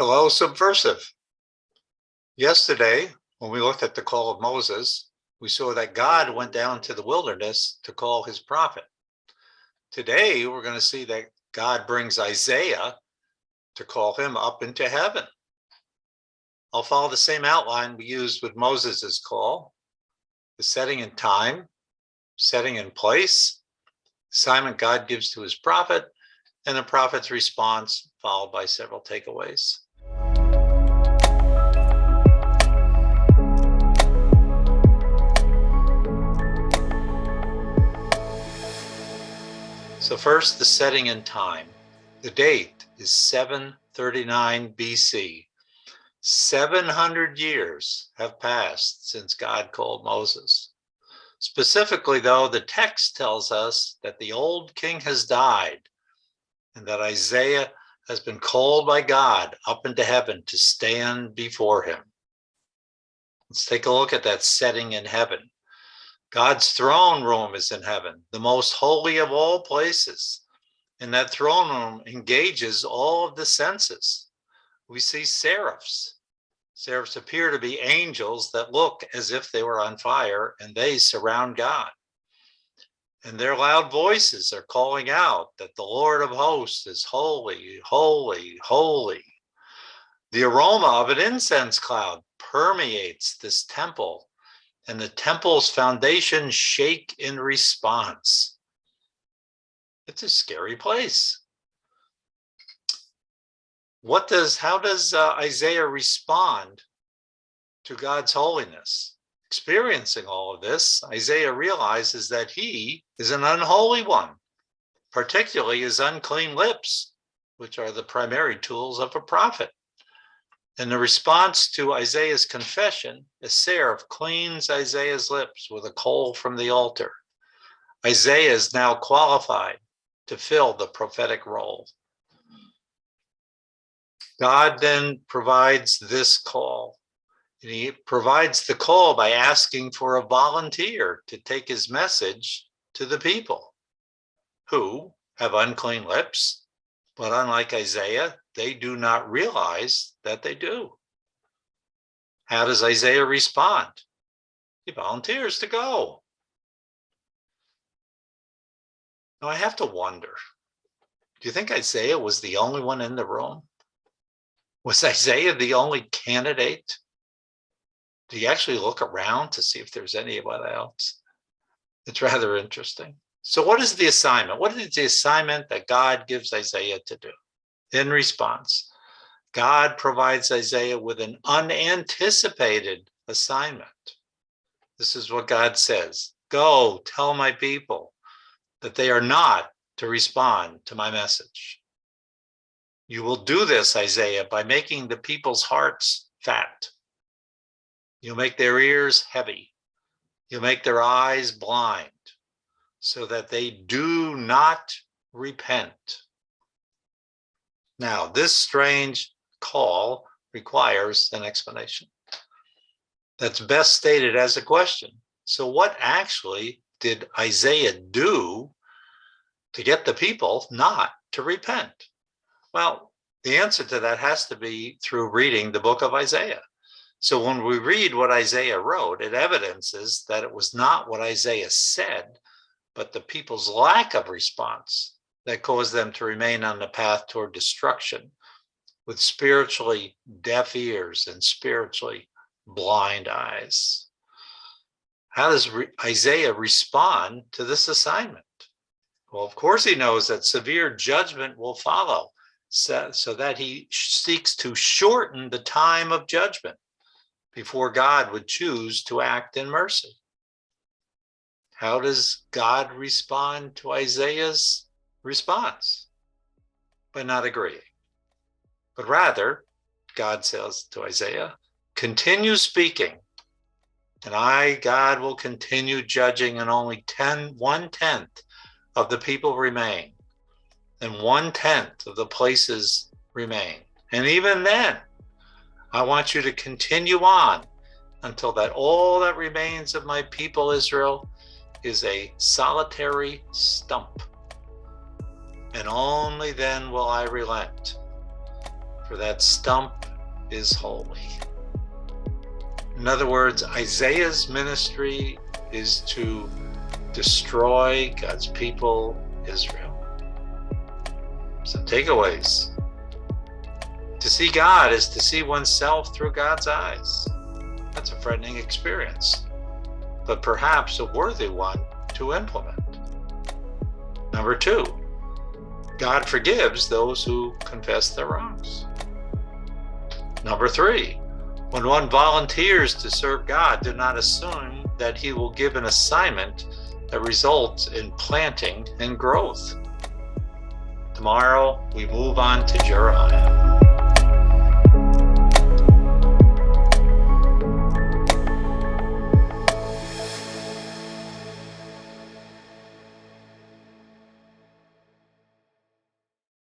Hello, Subversive. Yesterday, when we looked at the call of Moses, we saw that God went down to the wilderness to call his prophet. Today, we're going to see that God brings Isaiah to call him up into heaven. I'll follow the same outline we used with Moses's call: the setting in time, setting in place, assignment God gives to his prophet, and the prophet's response, followed by several takeaways. So first, the setting in time. The date is 739 BC. 700 years have passed since God called Moses. Specifically, though, the text tells us that the old king has died and that Isaiah has been called by God up into heaven to stand before him. Let's take a look at that setting in heaven. God's throne room is in heaven, the most holy of all places. And that throne room engages all of the senses. We see seraphs. Seraphs appear to be angels that look as if they were on fire, and they surround God. And their loud voices are calling out that the Lord of hosts is holy, holy, holy. The aroma of an incense cloud permeates this temple, and the temple's foundations shake in response. It's a scary place. How does Isaiah respond to God's holiness? Experiencing all of this, Isaiah realizes that he is an unholy one, particularly his unclean lips, which are the primary tools of a prophet. In the response to Isaiah's confession, a seraph cleans Isaiah's lips with a coal from the altar. Isaiah is now qualified to fill the prophetic role. God then provides this call. And he provides the call by asking for a volunteer to take his message to the people who have unclean lips, but unlike Isaiah, they do not realize that they do. How does Isaiah respond? He volunteers to go. Now I have to wonder, do you think Isaiah was the only one in the room? Was Isaiah the only candidate? Did he actually look around to see if there's anyone else? It's rather interesting. So what is the assignment? What is the assignment that God gives Isaiah to do? In response, God provides Isaiah with an unanticipated assignment. This is what God says: "Go tell my people that they are not to respond to my message." You will do this, Isaiah, by making the people's hearts fat. You'll make their ears heavy. You'll make their eyes blind so that they do not repent. Now, this strange call requires an explanation. That's best stated as a question. So what actually did Isaiah do to get the people not to repent? Well, the answer to that has to be through reading the book of Isaiah. So when we read what Isaiah wrote, it evidences that it was not what Isaiah said, but the people's lack of response that caused them to remain on the path toward destruction with spiritually deaf ears and spiritually blind eyes. How does Isaiah respond to this assignment? Well, of course he knows that severe judgment will follow, so that he seeks to shorten the time of judgment before God would choose to act in mercy. How does God respond to Isaiah's response? By not agreeing. But rather, God says to Isaiah, "Continue speaking, and I, God, will continue judging, and only 1/10 of the people remain, and 1/10 of the places remain. And even then, I want you to continue on until that all that remains of my people Israel is a solitary stump. And only then will I relent. for that stump is holy. In other words, Isaiah's ministry is to destroy God's people, Israel. Some takeaways. To see God is to see oneself through God's eyes. That's a frightening experience, but perhaps a worthy one to implement. Number 2, God forgives those who confess their wrongs. Number 3, when one volunteers to serve God, do not assume that he will give an assignment that results in planting and growth. Tomorrow, we move on to Jeremiah.